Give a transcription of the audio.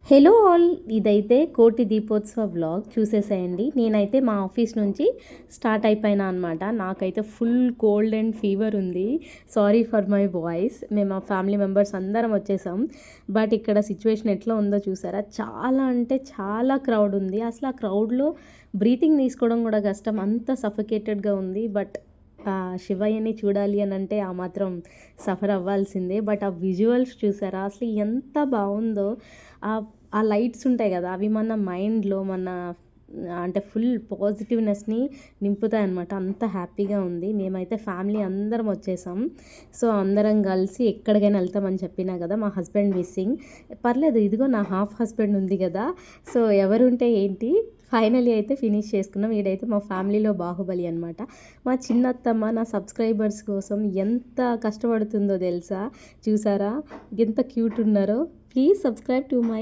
Hello all, ఇదైతే కోటి దీపోత్సవ vlog చూసేసేయండి. నేనైతే మా ఆఫీస్ నుంచి స్టార్ట్ అయిపోయినా అనమాట. నాకైతే ఫుల్ కోల్డ్ అండ్ ఫీవర్ ఉంది. Sorry for my voice. మేము మా ఫ్యామిలీ మెంబర్స్ అందరం వచ్చేసాం. బట్ ఇక్కడ సిచ్యువేషన్ ఎట్లా ఉందో చూసారా, చాలా అంటే చాలా క్రౌడ్ ఉంది. అసలు ఆ క్రౌడ్లో బ్రీతింగ్ తీసుకోవడం కూడా కష్టం, అంత సఫికేటెడ్గా ఉంది. బట్ శివయ్యని చూడాలి అని అంటే ఆ మాత్రం సఫర్ అవ్వాల్సిందే. బట్ ఆ విజువల్స్ చూసారా, అసలు ఎంత బాగుందో. ఆ ఆ లైట్స్ ఉంటాయి కదా, అవి మన మైండ్లో అంటే ఫుల్ పాజిటివ్నెస్ని నింపుతాయి అనమాట. అంత హ్యాపీగా ఉంది. మేమైతే ఫ్యామిలీ అందరం వచ్చేసాం. సో అందరం కలిసి ఎక్కడికైనా వెళ్తామని చెప్పినా కదా, మా హస్బెండ్ మిస్సింగ్. పర్లేదు, ఇదిగో నా హాఫ్ హస్బెండ్ ఉంది కదా, సో ఎవరుంటే ఏంటి, ఫైనలీ అయితే ఫినిష్ చేసుకున్నాం. ఈడైతే మా ఫ్యామిలీలో బాహుబలి అనమాట. మా చిన్నత్తమ్మ నా సబ్స్క్రైబర్స్ కోసం ఎంత కష్టపడుతుందో తెలుసా. చూసారా ఎంత క్యూట్ ఉన్నారో. Please subscribe to my